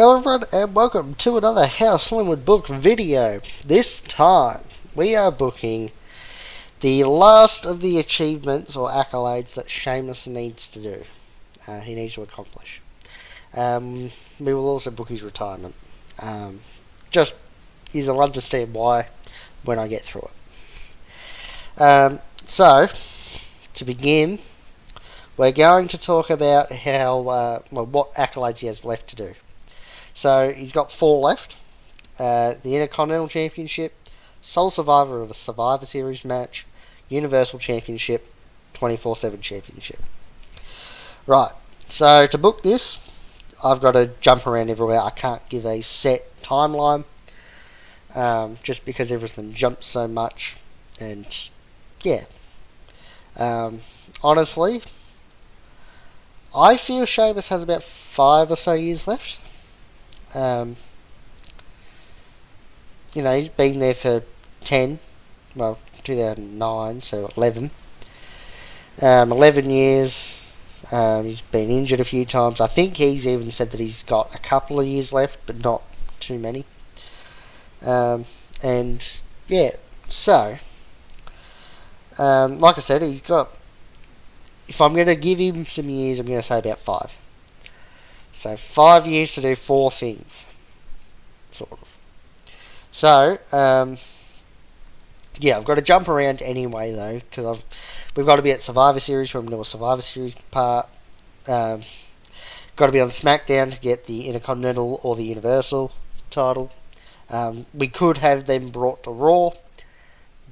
Hello everyone and welcome to another How Slim Would Book video. This time we are booking the last of the achievements or accolades that Sheamus needs to do. He needs to accomplish. We will also book his retirement. Just you'll understand why when I get through it. So to begin, we're going to talk about how what accolades he has left to do. So he's got 4 left. The Intercontinental Championship, Sole Survivor of a Survivor Series match, Universal Championship, 24/7 Championship. Right, so to book this, I've got to jump around everywhere. I can't give a set timeline, just because everything jumps so much. And yeah, honestly, I feel Sheamus has about 5 or so years left. He's been there for 10, 2009, so 11. 11 years. He's been injured a few times. I think he's even said that he's got a couple of years left, but not too many. And yeah, so like I said, he's got. If I'm going to give him some years, I'm going to say about 5. So 5 years to do 4 things, sort of. So yeah, I've got to jump around anyway though, because we've got to be at Survivor Series for him to do a Survivor Series part. Got to be on SmackDown to get the Intercontinental or the Universal title. We could have them brought to Raw,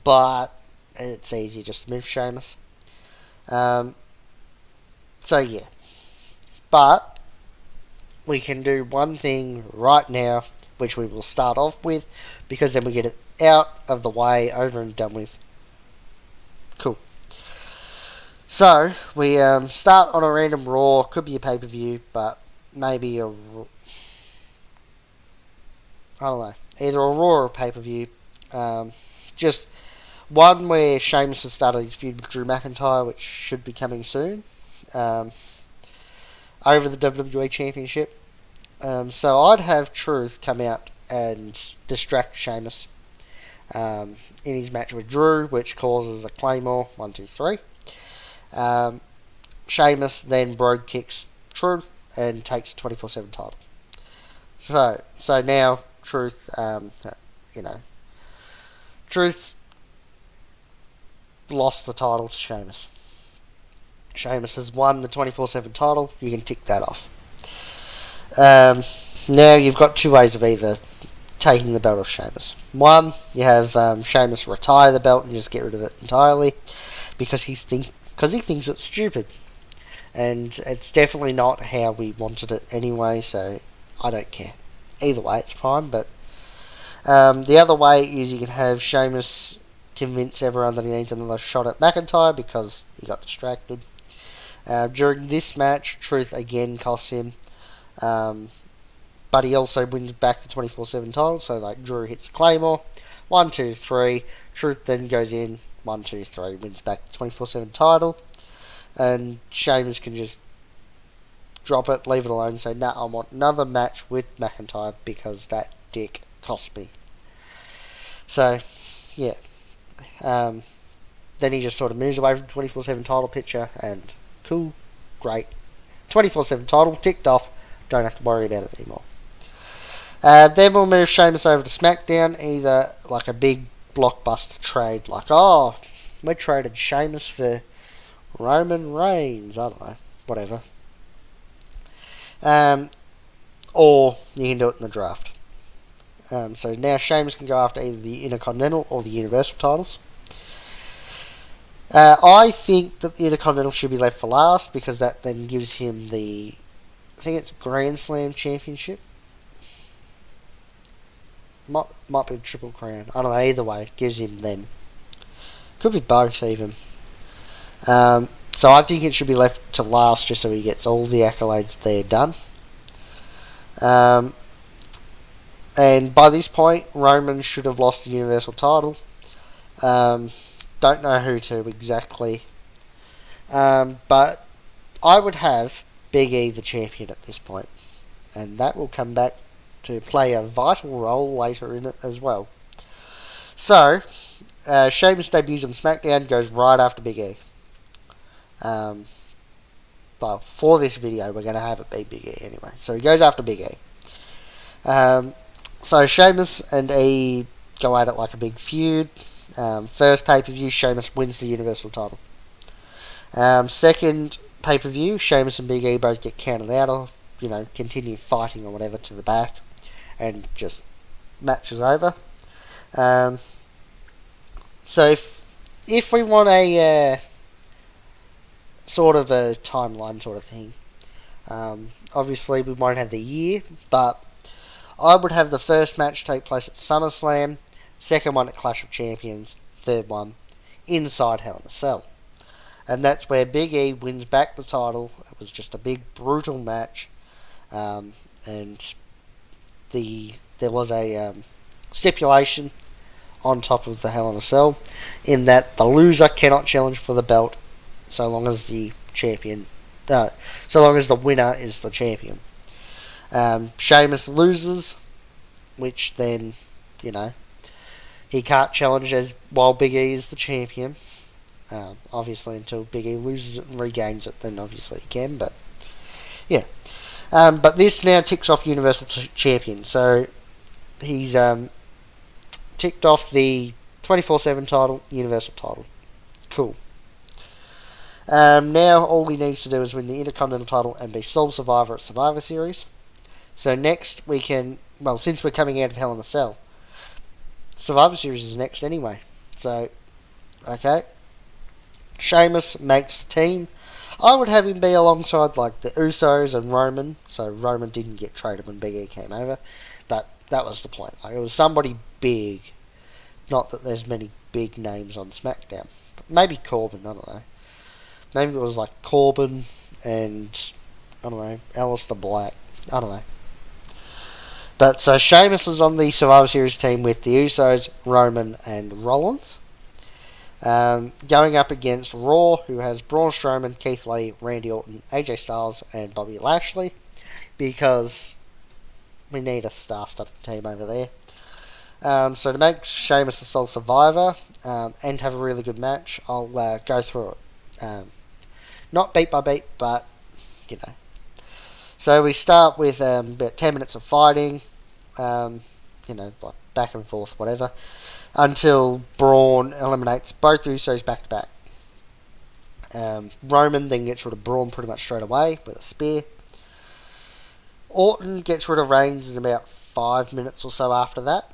but it's easier just to move Sheamus. So yeah, but we can do one thing right now, which we will start off with, because then we get it out of the way, over and done with. Cool. So, we start on a random Raw, could be a pay-per-view, but maybe I don't know, either a Raw or a pay-per-view. Just one where Sheamus has started his feud with Drew McIntyre, which should be coming soon. Over the WWE Championship. So I'd have Truth come out and distract Sheamus in his match with Drew, which causes a Claymore, 1, 2, 3. Sheamus then Brogue kicks Truth and takes the 24/7 title. So now Truth, Truth lost the title to Sheamus. Sheamus has won the 24/7 title. You can tick that off. Now you've got 2 ways of either taking the belt off Sheamus. One, you have Sheamus retire the belt and just get rid of it entirely, because he thinks it's stupid, and it's definitely not how we wanted it anyway. So I don't care. Either way, it's fine. But the other way is you can have Sheamus convince everyone that he needs another shot at McIntyre because he got distracted. During this match, Truth again costs him, but he also wins back the 24/7 title. So like Drew hits Claymore, 1, 2, 3. Truth then goes in, 1, 2, 3, wins back the 24/7 title, and Sheamus can just drop it, leave it alone, and say, "Nah, I want another match with McIntyre because that dick cost me." So yeah, then he just sort of moves away from the 24/7 title picture, and cool, great. 24/7 title, ticked off, don't have to worry about it anymore. Then we'll move Sheamus over to SmackDown, either like a big blockbuster trade, like, oh, we traded Sheamus for Roman Reigns, I don't know, whatever. Or you can do it in the draft. So now Sheamus can go after either the Intercontinental or the Universal titles. I think that the Intercontinental should be left for last, because that then gives him the, I think it's Grand Slam Championship. Might be the Triple Crown. I don't know, either way, gives him them. Could be both even. So I think it should be left to last, just so he gets all the accolades there done. And by this point, Roman should have lost the Universal title. Don't know who to exactly. But I would have Big E the champion at this point. And that will come back to play a vital role later in it as well. So, Sheamus debuts on SmackDown, goes right after Big E. Well, for this video, we're going to have it be Big E anyway. So he goes after Big E. So Sheamus and E go at it like a big feud. First pay-per-view, Sheamus wins the Universal title. Second pay-per-view, Sheamus and Big E both get counted out of, continue fighting or whatever to the back, and just match is over. So if we want a sort of a timeline sort of thing, obviously we won't have the year, but I would have the first match take place at SummerSlam, second one at Clash of Champions, third one inside Hell in a Cell. And that's where Big E wins back the title. It was just a big, brutal match. And there was a stipulation on top of the Hell in a Cell, in that the loser cannot challenge for the belt so long as the winner is the champion. Sheamus loses, which then, he can't challenge while Big E is the champion. Obviously, until Big E loses it and regains it, then obviously he can, but yeah. But this now ticks off Universal Champion, so he's ticked off the 24/7 title, Universal title. Cool. Now all he needs to do is win the Intercontinental title and be sole survivor at Survivor Series. So next we can, since we're coming out of Hell in a Cell, Survivor Series is next anyway. So, okay. Sheamus makes the team. I would have him be alongside like the Usos and Roman. So Roman didn't get traded when Big E came over, but that was the point. Like, it was somebody big. Not that there's many big names on SmackDown. But maybe Corbin, I don't know. Maybe it was like Corbin and, I don't know, Aleister Black. I don't know. But so Sheamus is on the Survivor Series team with the Usos, Roman and Rollins. Going up against Raw, who has Braun Strowman, Keith Lee, Randy Orton, AJ Styles and Bobby Lashley, because we need a star-studded team over there. So to make Sheamus a sole survivor and have a really good match, I'll go through it. Not beat by beat, but, So we start with about 10 minutes of fighting, like back and forth, whatever, until Braun eliminates both Usos back to back. Roman then gets rid of Braun pretty much straight away with a spear. Orton gets rid of Reigns in about 5 minutes or so after that,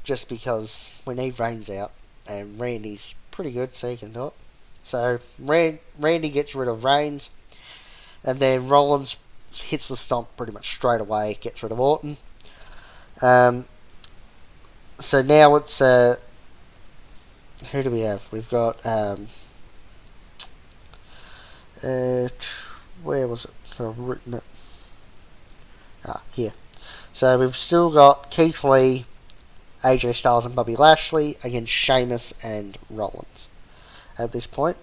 just because we need Reigns out, and Randy's pretty good, so he can do it. So Randy gets rid of Reigns, and then Rollins hits the stomp pretty much straight away, gets rid of Orton. So now it's who do we have? We've got where was it? I've written it. Here. So we've still got Keith Lee, AJ Styles and Bobby Lashley against Sheamus and Rollins at this point.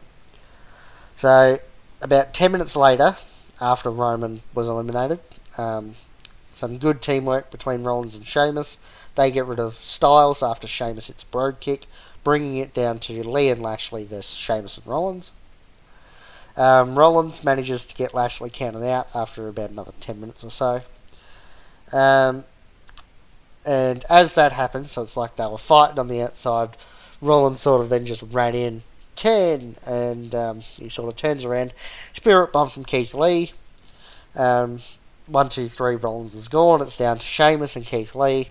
So about 10 minutes later, after Roman was eliminated, some good teamwork between Rollins and Sheamus. They get rid of Styles after Sheamus hits Brogue Kick, bringing it down to Lee and Lashley versus Sheamus and Rollins. Rollins manages to get Lashley counted out after about another 10 minutes or so. And as that happens, so it's like they were fighting on the outside, Rollins sort of then just ran in 10, and he sort of turns around. Spirit bomb from Keith Lee. 1, 2, 3, Rollins is gone. It's down to Sheamus and Keith Lee.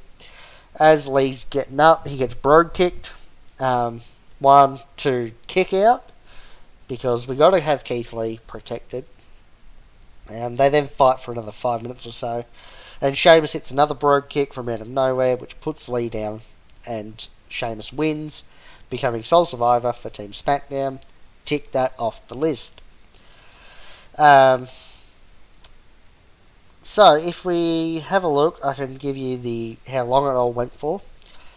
As Lee's getting up, he gets Brogue kicked. 1, 2, kick out, because we got to have Keith Lee protected. They then fight for another 5 minutes or so, and Sheamus hits another Brogue kick from out of nowhere, which puts Lee down, and Sheamus wins, becoming sole survivor for Team SmackDown. Tick that off the list. So if we have a look, I can give you how long it all went for.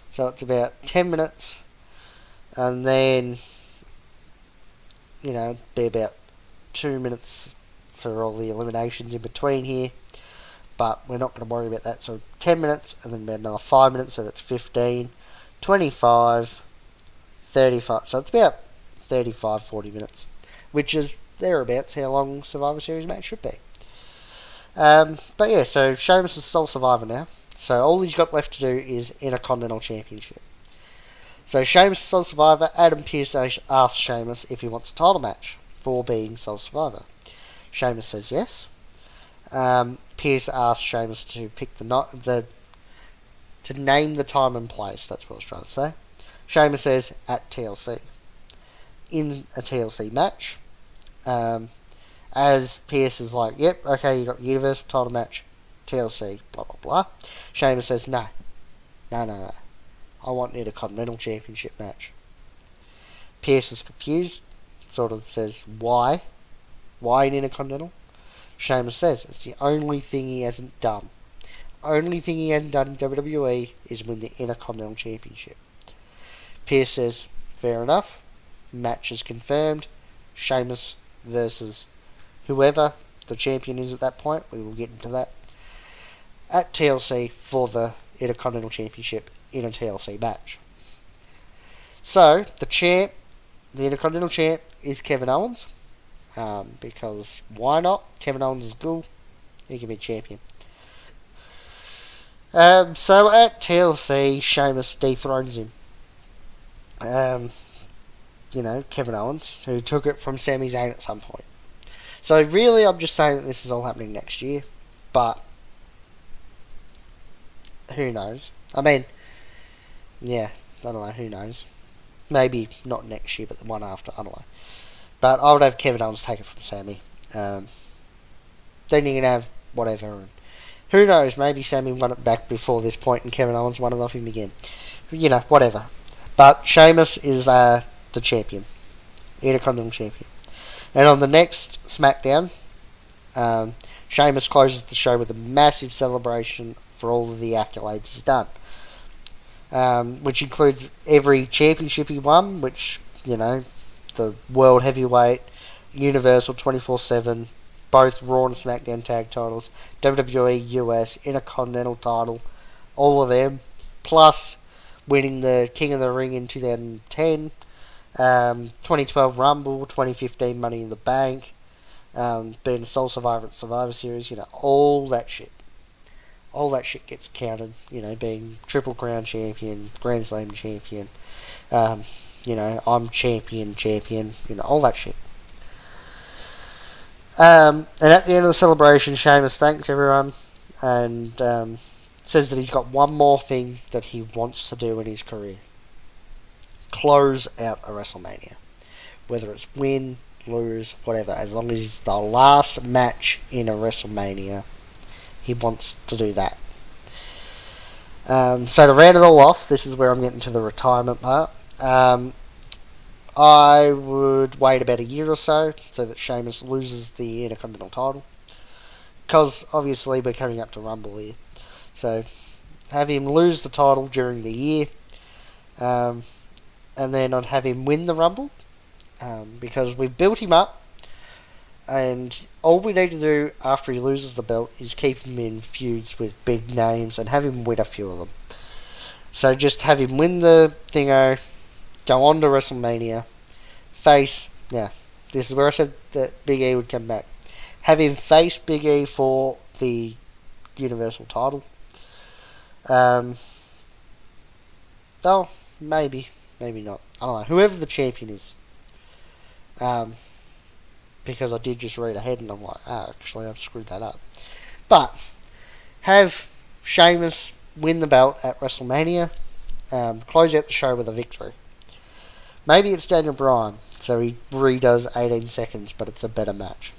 So it's about 10 minutes, and then be about 2 minutes for all the eliminations in between here. but we're not going to worry about that. So 10 minutes, and then another 5 minutes, so that's 15, 25, 35. So it's about 35, 40 minutes, which is thereabouts how long Survivor Series match should be. But yeah, so Sheamus is sole survivor now. So all he's got left to do is Intercontinental Championship. So Sheamus is sole survivor. Adam Pearce asks Sheamus if he wants a title match for being sole survivor. Sheamus says yes. Pearce asks Sheamus to pick to name the time and place. That's what I was trying to say. Sheamus says at TLC. In a TLC match, as Pearce is like, yep, okay, you got the Universal title match, TLC, blah blah blah. Sheamus says no. I want an Intercontinental Championship match. Pearce is confused, sort of says why an Intercontinental. Sheamus says it's the only thing he hasn't done. Only thing he hasn't done in WWE is win the Intercontinental Championship. Pearce says, fair enough. Match is confirmed. Sheamus versus whoever the champion is at that point. We will get into that. At TLC for the Intercontinental Championship in a TLC match. So, the Intercontinental champ is Kevin Owens. Because why not? Kevin Owens is cool. He can be champion. So at TLC, Sheamus dethrones him. Kevin Owens, who took it from Sami Zayn at some point. So really, I'm just saying that this is all happening next year. But who knows? I mean, yeah, I don't know. Who knows? Maybe not next year, but the one after. I don't know. But I would have Kevin Owens take it from Sami. Then you can have whatever. And who knows? Maybe Sami won it back before this point, and Kevin Owens won it off him again. Whatever. But Sheamus is the champion, Intercontinental champion. And on the next SmackDown, Sheamus closes the show with a massive celebration for all of the accolades he's done, which includes every championship he won, which the World Heavyweight, Universal 24/7, both Raw and SmackDown tag titles, WWE US Intercontinental title, all of them, plus winning the King of the Ring in 2010, 2012 Rumble, 2015 Money in the Bank, being a sole survivor at Survivor Series, all that shit. All that shit gets counted, being Triple Crown champion, Grand Slam champion, I'm champion, all that shit. And at the end of the celebration, Sheamus thanks everyone and says that he's got one more thing that he wants to do in his career. Close out a WrestleMania. Whether it's win, lose, whatever, as long as it's the last match in a WrestleMania, he wants to do that. So to round it all off, this is where I'm getting to the retirement part. I would wait about a year or so that Sheamus loses the Intercontinental title. Because obviously we're coming up to Rumble here. So have him lose the title during the year. And then I'd have him win the Rumble. Because we've built him up. And all we need to do after he loses the belt is keep him in feuds with big names and have him win a few of them. So just have him win the thingo, go on to WrestleMania, face, this is where I said that Big E would come back. Have him face Big E for the Universal title. Maybe not. I don't know. Whoever the champion is. Because I did just read ahead and I'm like, actually I've screwed that up. But have Sheamus win the belt at WrestleMania, close out the show with a victory. Maybe it's Daniel Bryan, so he redoes 18 seconds, but it's a better match.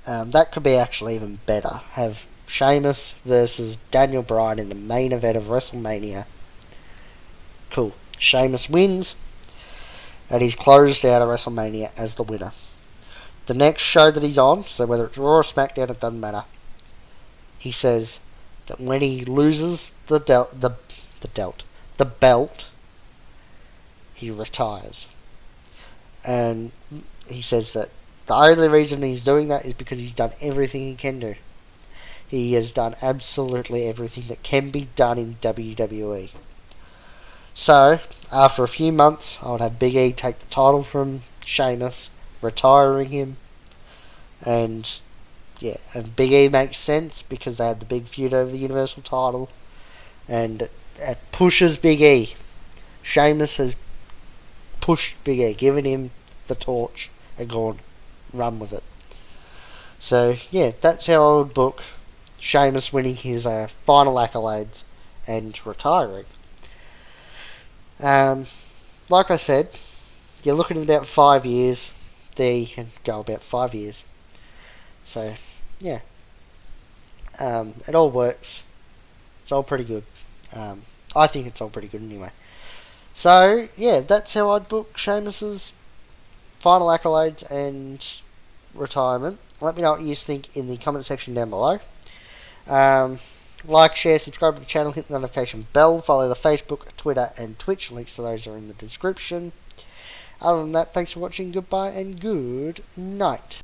That could be actually even better. Have Sheamus versus Daniel Bryan in the main event of WrestleMania. Cool. Sheamus wins, and he's closed out of WrestleMania as the winner. The next show that he's on, so whether it's Raw or SmackDown, it doesn't matter. He says that when he loses the belt, he retires. And he says that the only reason he's doing that is because he's done everything he can do. He has done absolutely everything that can be done in WWE. So, after a few months, I would have Big E take the title from Sheamus, retiring him. And, yeah, and Big E makes sense because they had the big feud over the Universal title. And it pushes Big E. Sheamus has pushed Big E, given him the torch, and gone, run with it. So, yeah, that's how I would book Sheamus winning his final accolades and retiring. Like I said, you're looking at about 5 years. There you can go about 5 years. So, yeah. It all works. It's all pretty good. I think it's all pretty good anyway. So, yeah, that's how I'd book Sheamus's final accolades and retirement. Let me know what you think in the comment section down below. Like, share, subscribe to the channel, hit the notification bell, follow the Facebook, Twitter, and Twitch. Links to those are in the description. Other than that, thanks for watching, goodbye, and good night.